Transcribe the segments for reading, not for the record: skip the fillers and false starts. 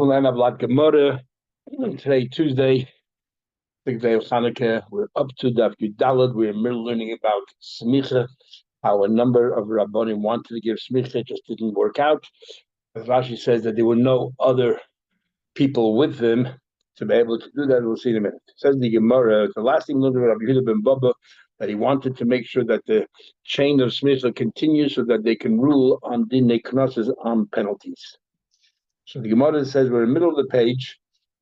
Line of Lot Gemara. Today, Tuesday, 6th day of Hanukkah. We're up to Daf Yudalad. We're learning about smicha. How a number of Rabbanim wanted to give smicha, just didn't work out. As Rashi says that there were no other people with them to be able to do that. We'll see in a minute. It says the Gemara, the last thing we learned about Rabbi Yehuda ben Baba, that he wanted to make sure that the chain of smicha continues so that they can rule on dinei knosses, on penalties. So the Gemara says we're in the middle of the page.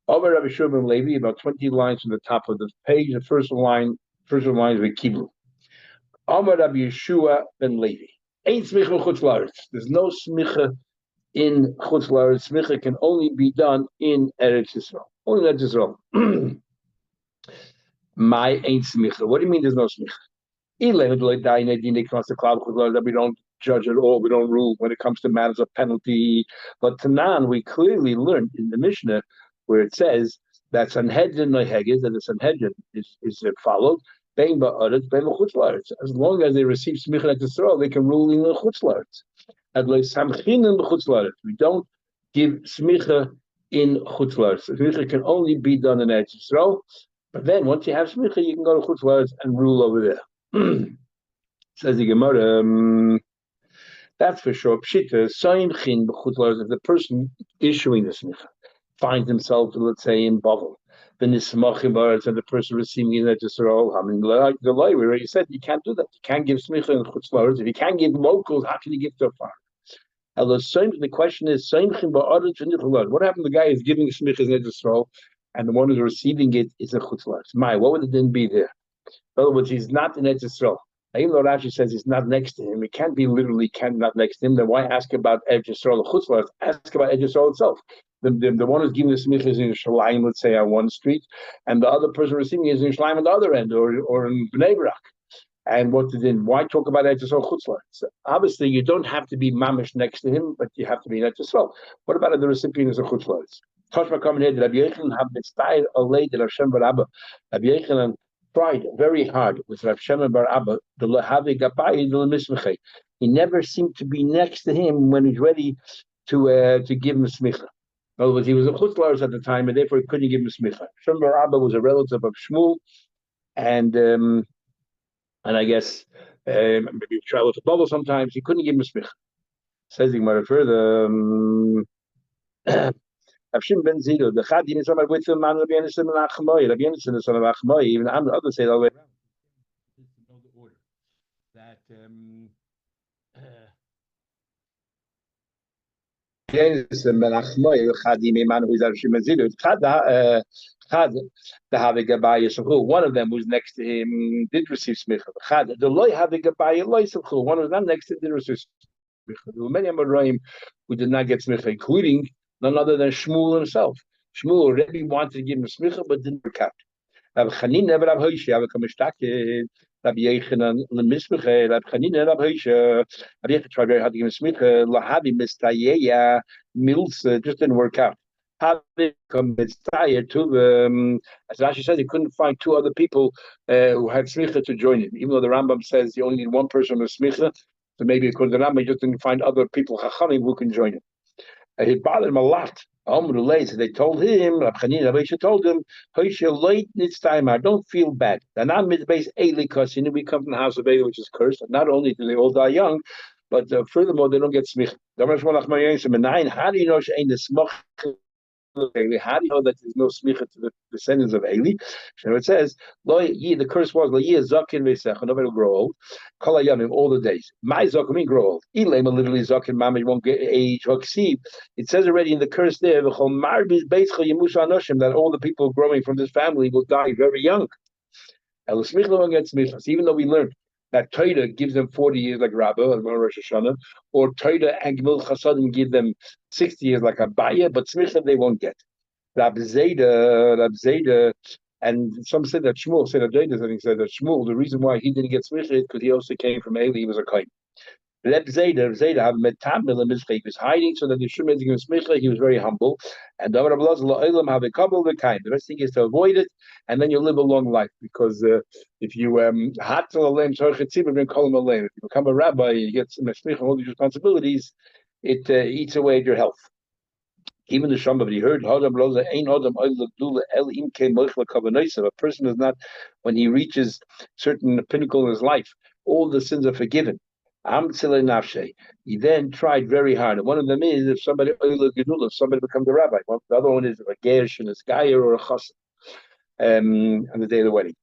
Over Rabbi Shua ben Levi, about 20 lines from the top of the page. The first line is with Kiblu. Over Rabbi Yeshua ben Levi. Ain't smicha chutz la'aretz. There's no smicha in chutz la'aretz. Smicha can only be done in Eretz Yisrael. Only in Eretz Yisrael. My ain't smicha. What do you mean there's no smicha? That we don't judge at all, we don't rule when it comes to matters of penalty. But Tanan, we clearly learned in the Mishnah where it says that Sanhedrin Noiheges, that the Sanhedrin is followed. As long as they receive smicha at Yisrael, they can rule in the chutz la'aretz. We don't give smicha in chutz la'aretz. Smicha can only be done in Eretz Yisrael. But then once you have smicha, you can go to chutz la'aretz and rule over there. Says the Gemara, that's for sure. Pshita, if the person issuing the smicha finds himself, let's say, in Bavel, then and the person receiving it at Yisrael, we already said you can't do that. You can't give smicha in chutz la'aretz. If you can't give locals, how can you give so far? The question is, what happened to the guy who's giving smicha in Yisrael, and the one who's receiving it is a chutz la'aretz? What would it then be there? In other words, he's not in Eretz Yisrael. Even though Rashi says he's not next to him, it can't be literally not next to him. Then why ask about Eretz Yisrael or Chutz La'aretz? Ask about Eretz Yisrael itself. The one who's giving the smicha is in Yerushalayim, let's say, on one street, and the other person receiving is in Yerushalayim on the other end, or in Bnei Brak. And why talk about Eretz Yisrael Chutz La'aretz? So obviously, you don't have to be mamish next to him, but you have to be in Eretz Yisrael. What about the recipient of Chutz La'aretz? Toshma coming here, Rabbi Yechanan have mitzvah alei de Hashem Barabba. Rabbi Yechanan tried very hard with Rav Shimon bar Abba, the Lahavi Gabai, the Mismechei. He never seemed to be next to him when he's ready to give him a smicha. In other words, he was a chutz la'aretz at the time, and therefore he couldn't give him a smicha. Shimon bar Abba was a relative of Shmuel, and I guess maybe he traveled to Bubble sometimes. He couldn't give him a smicha. Says the Gemara further. Avshim ben Zido, the Chadim is somewhere with him, man, Rabbi Yonasan and Achmoy. Rabbi Yonasan is son of Achmoy. Even others say it all the way around. Know the order. That Yonasan ben Achmoy, Chadim, man, who is Avshim ben Zido. Chad, the Havik Abaya Shamchu. One of them who's next to him did receive smicha. Chad, the Loy Havik Abaya Loy Shamchu. One who was not next to him did receive smicha. There were many Amoraim who did not get smicha, including none other than Shmuel himself. Shmuel already wanted to give him a smicha, but didn't work out. Rabbi Chanina, Rabbi Hoshia, Rabbi Kamishtaket, Rabbi Yechanan, Lemismeche, Rabbi Chanina, Rabbi Hoshia. Rabbi Yechanan tried very hard to give him a smicha. Lahavi Mistayeya, Milsa, just didn't work out. Havi Mistaye to as Rashi says, he couldn't find two other people who had smicha to join him. Even though the Rambam says you only need one person with smicha, so maybe according to the Rambam, he just didn't find other people chachamim who can join him. It bothered him a lot. So they told him, Rabbi told him, don't feel bad. They're not mid-base Eli, because we come from the house of Eli, which is cursed. And not only do they all die young, but furthermore, they don't get smicha. How do you know how do you know that there's no smicha to the descendants of Eli? So it says, the curse was, nobody will grow old. All the days. My zaken mean grow old. Ilema literally zaken, mama won't get age. It says already in the curse there, that all the people growing from this family will die very young. So even though we learned that Torah gives them 40 years like Rabbah, like Rosh Hashanah, or Torah and Gimel Chasadim give them 60 years like Abaya, but Smicha they won't get. Rab Zeda, and some say that Shmuel, said that Shmuel, the reason why he didn't get Smicha is because he also came from Eli, he was a Kain. Reb Zeda have metamil in his was hiding so that the Shmuel give him Smicha, he was very humble. And the have a couple of the kind. The best thing is to avoid it, and then you live a long life. Because if you if you become a rabbi, you get some smicha, all these responsibilities, it eats away at your health. Even the Shamba, but he heard a person is not, when he reaches certain pinnacle in his life, all the sins are forgiven. He then tried very hard. And one of them is if somebody becomes a rabbi. The other one is a gersh and a skyer or a chassan on the day of the wedding.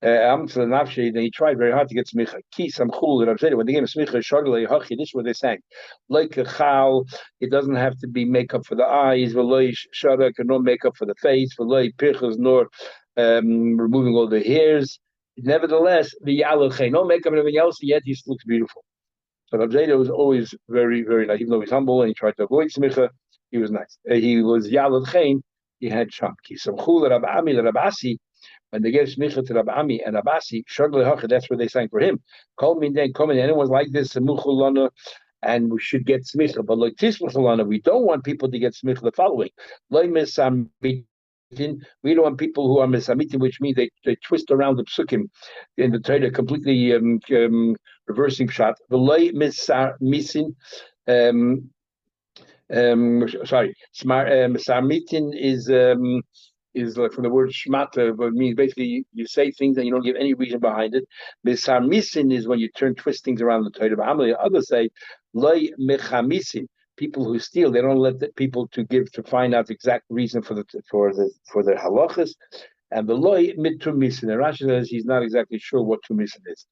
Then he tried very hard to get smicha. Ki samchul, and I'm saying when they gave him smicha, shaglei hachi. This is what they sang. Like a chal, it doesn't have to be makeup for the eyes. V'loi sharak, no makeup for the face. V'loi pirchas, nor removing all the hairs. Nevertheless, the yaloche, no makeup and everything else. Yet he still looks beautiful. So Rab Zayda was always very, very nice. Even though he's humble and he tried to avoid smicha, he was nice. He was yalochein. He had sham. Ki samchul Rab Ami, Rab Asi. When they gave smicha to Rabbi Ami and Abasi, that's where they sang for him. Call me then, come in. Anyone's like this, and we should get smicha. But like tismuchalana, we don't want people to get smicha the following. We don't want people who are misamitim, which means they twist around the psukim in the Torah, completely reversing pshat. The loy misin. Misamitin is like from the word shmata, but it means basically you say things and you don't give any reason behind it. Misamisin is when you turn twist things around the Torah. Others say loy mechamisin. People who steal, they don't let the people to find out the exact reason for the halachas. And the loy mitumisin. And Rashi says he's not exactly sure what tumisin is.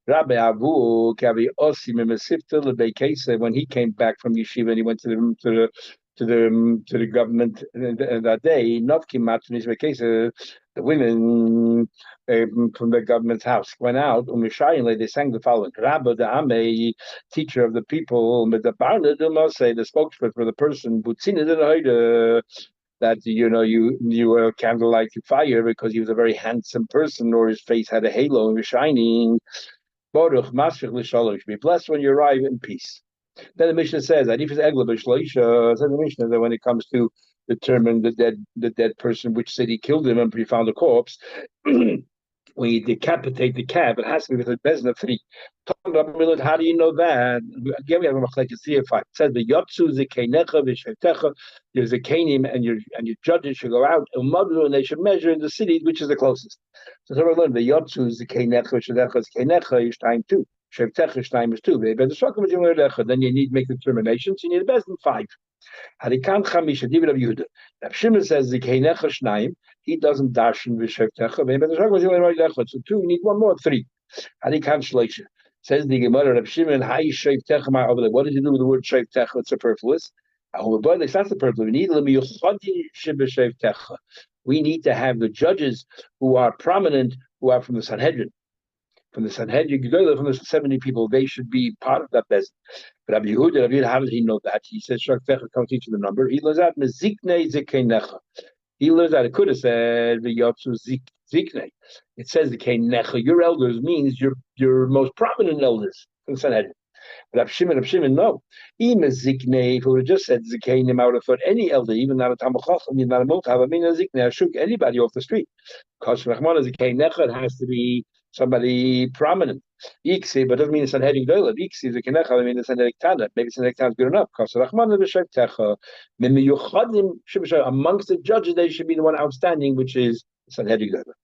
Rabbi Avu Kavi Osim Mesifta Lebekesa, when he came back from yeshiva and he went to the government that day, Novkim Matunis Bekesa, the women from the government's house went out, they sang the following. Rabbi the Ame, teacher of the people, the spokesman for the person, that you candlelight to fire because he was a very handsome person, or his face had a halo and was shining. Baruch Masrich L'Shalom, be blessed when you arrive in peace. Then the Mishnah says that if it's Egla B'Shloisha, says the Mishnah that when it comes to determine the dead person, which city killed him and we found a corpse, when you decapitate the calf, it has to be with a bezna of 3. How do you know that? Again, we have a machlekes 3 or 5. It says the yotzu zekeinecha v'sheitecha. Your zekenim and your judges should go out and they should measure in the city which is the closest. So we learned the yotzu zekeinecha v'sheitecha zekeinecha is time 2. Sheitecha is time is 2. Then you need to make determinations. You need a bezna 5. Harikan Chamisha, David of Yehuda. Rav Shimon says Zekeinecha Shnaim. He doesn't darshan v'shevtecha. So 2, you need 1 more, 3. Harikan Shleisha. Says the Gemara, Rav Shimon, Hai Shevtecha Ma'avle. What does he do with the word Shevtecha? It's superfluous. It's not superfluous. We need to have the judges who are prominent, who are from the Sanhedrin. From the Sanhedrin, from the 70 people, they should be part of that bezin. But Rabbi Yehuda, how does he know that? He says, Shaktecha comes into the number. He learns out mezikne zekeinecha. He learns out, it could have said, v'yotzu zikne. It says zekeinecha. Your elders means your most prominent elders from the Sanhedrin. But Rav Shimon, no. Even zikne, if we would have just said zekeinim, I would have thought any elder, even not a tamachacham, even not a mochav, I mean a zikne, I shook anybody off the street. Because Rachmana zekeinecha, it has to be somebody prominent. Iksi, but doesn't mean it's Sanhedrin Doila. Iksi is a Kenecha, I mean it's Sanhedrin Tana. Maybe Sanhedrin Tana is good enough. Because Rachmana v'Shevtecha, amongst the judges, they should be the one outstanding, which is Sanhedrin Doila.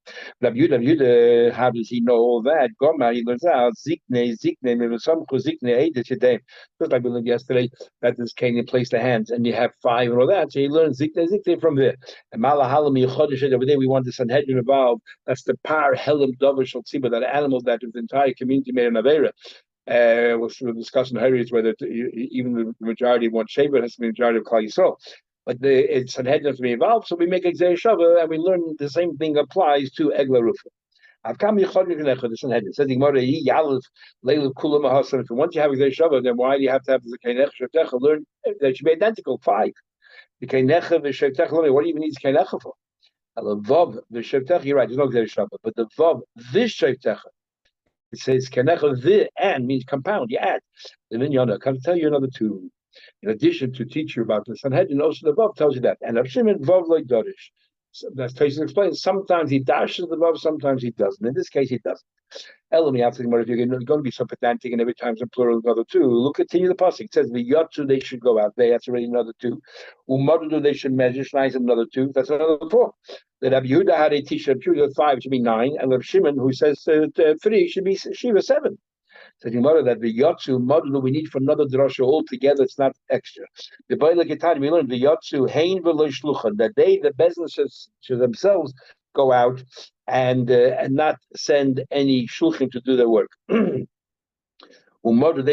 Rabbi Yehuda, how does he know all that? Gomar, he learns out, Zikne, Mivasamchu, Zikne, Eidet Yedem. Just like we learned yesterday, that this Canaan placed the hands, and you have 5 and all that. So he learns Zikne from there. And Malahalam Yechodesh, over there we want the Sanhedrin involved. That's the par Helam Dover Shaltziba, that animal that the entire community made an Avera. We're discussing Harriet whether even the majority of one shaver has to be the majority of Klal Yisrael. But it's Sanhedrin to be involved, so we make Exer Shava, and we learn the same thing applies to Egla Rufa. The Sanhedrin says, once you have Exer Shava, then why do you have to have the Keinecha Shevtecha? Learn they should be identical. 5. The Keinecha v'Shevtecha. What do you even need Keinecha for? The Vav v'Shevtecha. You're right. There's no Exer Shava, but the Vav v'Shevtecha. It says Kenecha the and means compound. You add. The Minyana. Can tell you another 2. In addition to teach you about the Sanhedrin, also the Vav tells you that. And Rav Shimon Vav like Dorish. So that's Tosfos explains. Sometimes he dashes above, sometimes he doesn't. In this case, he doesn't. Elami, if you're going to be so pedantic and every time it's in plural another two, look, continue the pasuk. It says the yotzu they should go out. That's already another two. Umadu they should measure. Shnai another two. That's another four. The Rabbi Yehuda had a teacher of 5 should be 9, and Rabbi Shimon who says 3 should be Shiva 7. Says Gemara that the yotzu model we need for another drasha altogether. It's not extra. The Baila Gitani we learned the yotzu hein v'lo shluchan that the businesses to themselves go out and not send any shulchan to do their work. They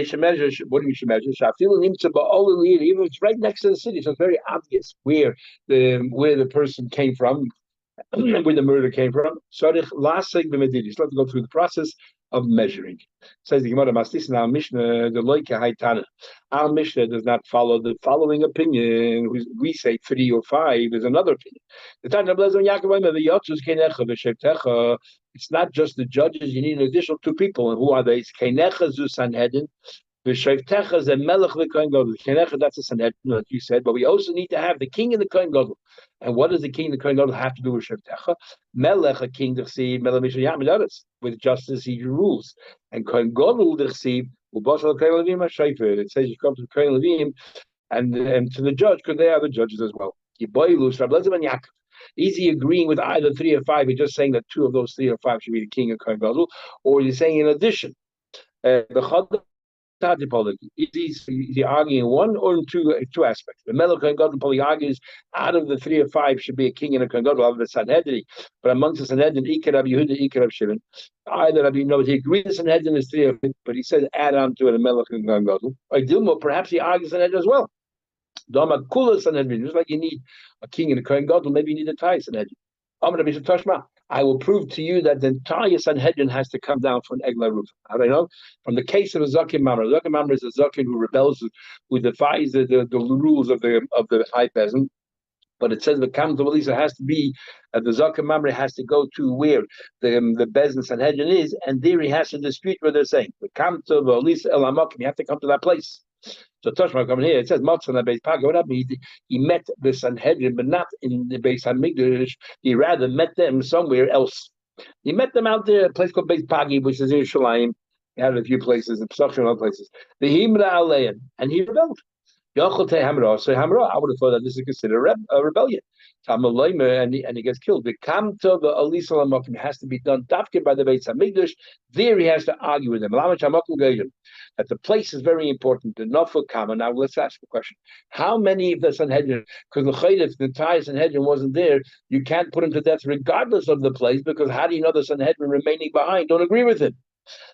should measure. What do you should measure? Even if it's right next to the city, so it's very obvious where the person came from, where the murder came from. Let's go through the process of measuring. Says the Gemara Mastis now Mishnah the Loika Haitana. Our Mishnah does not follow the following opinion. We say 3 or 5 is another opinion. The Tana Blazon Yaakov the Yotzuz Kenecha v'Shevtecha. It's not just the judges. You need an additional 2 people, and who are they? It's Kenecha zu Sanhedrin. V'Shevtecha is a Melech v'Kohen Gadol. Kenecha, that's a Sanhedrin, like you said. But we also need to have the king and the Kohen Gadol. And what does the king and the Kohen Gadol have to do with Shevtecha? Melech, a king, with justice he rules. And Kohen Gadol, it says you come to the Kohen Levim and to the judge, because they are the judges as well. Is he agreeing with either 3 or 5? He's just saying that 2 of those 3 or 5 should be the king and Kohen Gadol, or is he saying in addition? Is he arguing in 1 or in 2 aspects? The Melech and Gadol probably argues out of the 3 or 5 should be a king and a Kohen Gadol out of the Sanhedrin. But amongst the Sanhedrin, Iker Rabbi Yehuda, Iker Rabbi Shimon. Either Rabbi he agrees the Sanhedrin is 3 of it, but he says add on to it a Melech and Kohen Gadol. Or Dilma, perhaps he argues Sanhedrin as well. Dama Kula Sanhedrin, just like you need a king and a Kohen Gadol, maybe you need a Thai Sanhedrin. I will prove to you that the entire Sanhedrin has to come down for an Egla roof. How do I know? From the case of a Zakim Mamre. Zakim Mamre is a Zakim who rebels, who defies the rules of the high peasant. But it says the Kam to Elisa has to be, the Zakim Mamre has to go to where the Bezin Sanhedrin is, and there he has to dispute what they're saying. The Kam to Elisa El Amakim, you have to come to that place. So Toshma coming here, it says Matzah Beis Paga. What happened? He met the Sanhedrin, but not in the Beis Hamikdash. He rather met them somewhere else. He met them out there, a place called Beis Pagi, which is in Shalayim. He had a few places, in Pesachim and other places. The Himra Aleim, and he rebelled. Yochel Te Hamra, so Hamra. I would have thought that this is considered a rebellion. And he gets killed. The Kamta, the Alisa Lamakim has to be done. Dafkin by the Beis Hamikdash. There he has to argue with them. That the place is very important. The Nafel Kama. Now let's ask the question: how many of the Sanhedrin? Because the entire Sanhedrin wasn't there, you can't put him to death regardless of the place. Because how do you know the Sanhedrin remaining behind don't agree with him?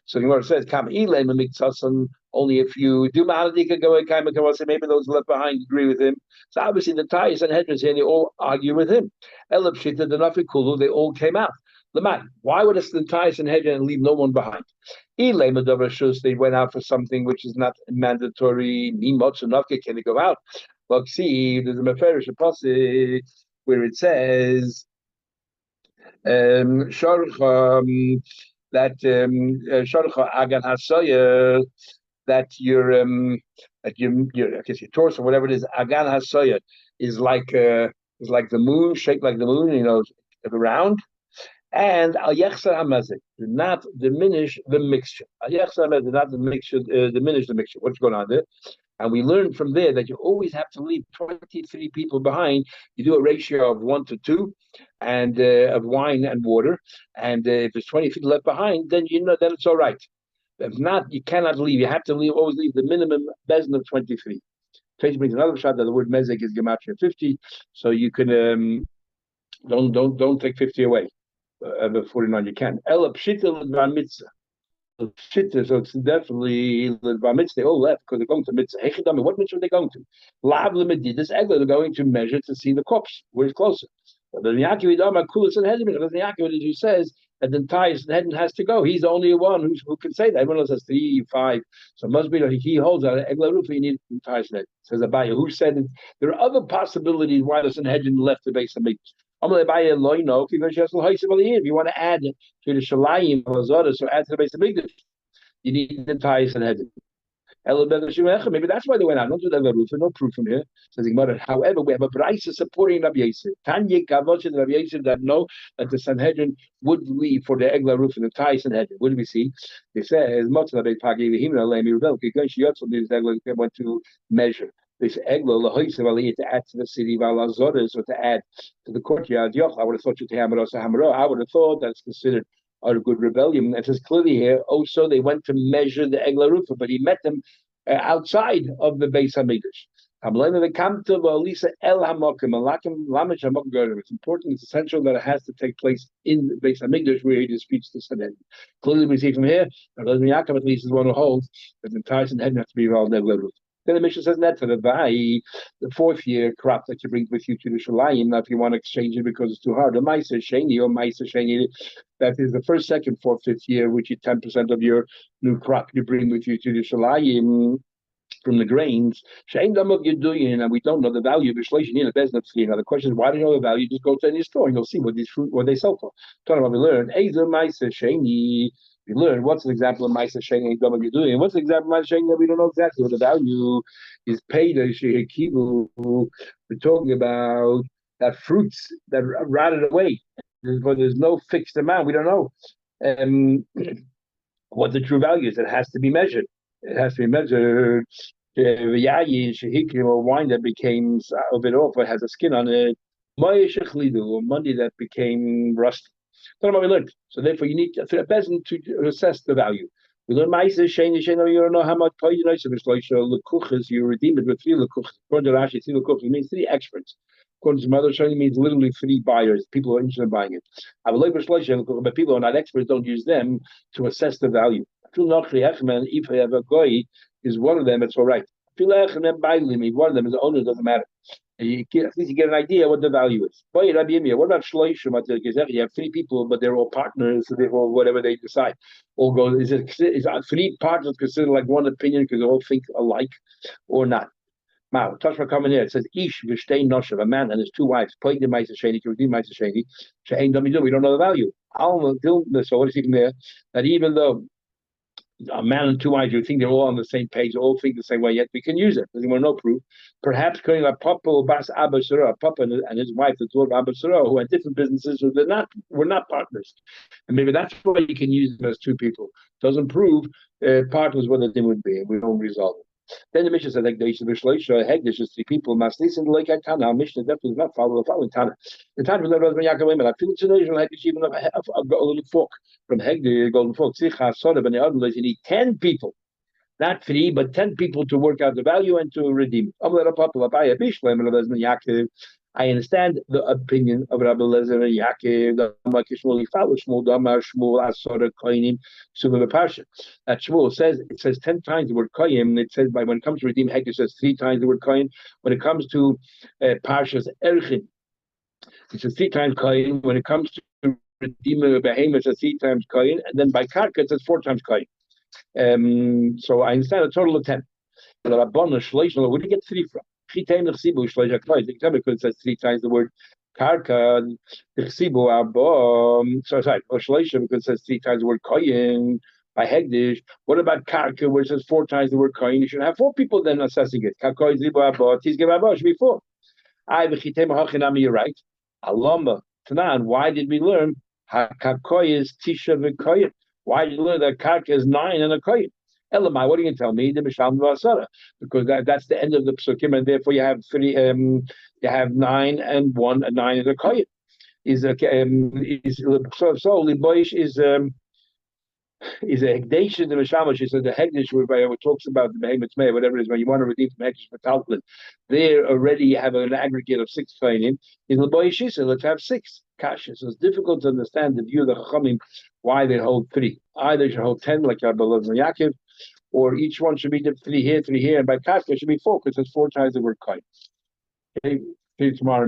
So the Gemara says, "Kam ilay mamiktasan." Only if you do Mahadika go and Kaima Kawasa, maybe those left behind agree with him. So obviously the Thais and Hedrons here, they all argue with him. Elab Shita, the Nafikulu, they all came out. Lamai, why would the Thais and Hedron leave no one behind? Ilay Madavashus, they went out for something which is not mandatory. Nimotsu Nafka, can they go out? Look, see, there's a Meferish Apostle where it says, that Sharcha Agan Hasaya, that your I guess your torso, whatever it is, Agan Hasaya is like the moon, shaped like the moon, around. And Al Yechsar Hamazik, do not diminish the mixture. Al Yechsar Hamazik, do not diminish the mixture. What's going on there? And we learned from there that you always have to leave 23 people behind. You do a ratio of 1 to 2, and of wine and water. And if there's 20 people left behind, then then it's all right. If not, you cannot leave. You have to always leave the minimum bezin of 23. Page brings another shot that the word mezek is gematria 50, so you can don't take 50 away. 49 you can. Ela pshita mitzvah. So it's definitely the mitzvah. They all left because they're going to mitzvah. What mitzvah are they going to? Lav lemedidus egla. They're going to measure to see the corpse where it's closer. But the Yaakov Idama Kulas and Hedin, because the Yaakov who says that the entire Hedin has to go. He's the only one who can say that. Everyone else has 3, 5. So it must be that he holds out egla roof. You need the entire Hedin. Says Abaya, who said it. There are other possibilities why the Sanhedrin left the base of mitzvah. If you want to add to the Shalayim or add to the base of Mikdash, you need the entire Sanhedrin. Maybe that's why they went out. Not to the roof. No proof from here. Says Gemara. However, we have a brisa supporting Rabbi Yosef. Tanya Kavod and Rabbi Yosef that know that the Sanhedrin would leave for the Eglah roof and the Thai Sanhedrin. What do we see? They say as much as they went to measure. This Eglah to add to the city Valazoras or to add to the courtyard. I would have thought I would have thought that's considered a good rebellion. It says clearly here, also they went to measure the Eglah Rufa, but he met them outside of the Beis Hamikdash. It's important, it's essential that it has to take place in the Beis Hamikdash where he disputes the Sanhedrin. Clearly we see from here, that Yaakov at least is one who holds that the entire Sanhedrin has to be involved in Eglah Rufa. Then the Mishnah says that for the fourth year crop that you bring with you to the Shalayim. Now, if you want to exchange it because it's too hard, the Ma'aser Sheni or Ma'aser Sheni, that is the first, second, fourth, fifth year, which is 10% of your new crop you bring with you to the Shalayim from the grains. And we don't know the value of Bishleishin in a business. Now the question is, why do you know the value? Just go to any store and you'll see what these fruit what they sell for. Talking about we learned Ezer Ma'aser Sheni. We learn what's an example of Ma'aser Sheni and Gama Geduyin, and what's an example of Ma'aser Sheni that we don't know exactly what the value is. Paid Shehikivu. We're talking about that fruits that rotted away, but there's no fixed amount. We don't know what the true value is. It has to be measured. It has to be measured. Or wine that became a bit off, but has a skin on it. Or money that became rusty. That's what we learned. So therefore, you need for a peasant to assess the value. We learn Ma'aser Sheni. You don't know how much you redeem it with 3 lekuchas. According to Rashi, 3 lekuchas means 3 experts. According to Mother Sheni, means literally 3 buyers, people who are interested in buying it. But people who are not experts don't use them to assess the value. If I have a goy, is one of them, it's all right. If one of them is the owner, it doesn't matter. At least you get an idea what the value is. What about Shloishim? You have 3 people, but they're all partners, so therefore whatever they decide, all goes. Is 3 partners considered like one opinion because they all think alike, or not? Now, Tashma coming here. It says Ish v'shtei noshav, a man and his 2 wives. Paid the Ma'aser Sheni, redeem Ma'aser Sheni. She'ein damidu. We don't know the value. So what is even there? That even though a man and 2 wives, you think they're all on the same page, all think the same way, yet we can use it because we want no proof. Perhaps calling a papa or bas Abba Sarah, a papa and his wife, the daughter of Abba Sarah, who had different businesses, so were not partners. And maybe that's why you can use them as 2 people. Doesn't prove partners what the thing would be, and we don't resolve it. Then the Mishnah said like the Hegdish is 3 people. Maslis and like Tana. Our Mishnah definitely does not follow the following Tana. The Tana was never ben Yaakov women. I feel it's an original Hegdish even a little fork from Hegdish, golden fork. Tzicha Soda ben Yadam. You need 10 people, not 3, but 10 people to work out the value and to redeem it. I understand the opinion of Rabbi Lezer and Yaakov. That Shmuel says, it says 10 times the word koyim. It says when it comes to redeem hekdesh, it says 3 times the word koyim. When it comes to Parshas Erchin, it says 3 times koyim. When it comes to redeem a behemoth, it says 3 times koyim. And then by Karka, it says 4 times koyim. So I understand a total of 10. Where do you get 3 from? Because it says 3 times the word karka, sorry, because it says 3 times the word koyin by hegdish. What about karka, where it says 4 times the word koyin? You should have 4 people then assessing it. Should be 4. You're right. Alama Tanan. Why did we learn hakakoy is tisha v'koyin? Why did you learn that karka is 9 and a koyin? Elamai, what are you going to tell me? The Mishlam Vasara, because that's the end of the psukim, and therefore you have 3. You have 9 and 1, and 9 is a koyin. So liboish is a hegdesh in the Mishamash. So the hegdesh where talks about the behemoth may, whatever it is, when you want to redeem from hegdesh for talklin, there already you have an aggregate of 6 koyinim. In liboish, so let's have 6 kasha. So it's difficult to understand the view of the Chachamim why they hold 3. Either they should hold 10 like Rabbi Lezer and Yaakov, or each one should be 3 here, 3 here, and by Kafka it should be 4 because it's 4 times the word koyin. Okay, see you tomorrow.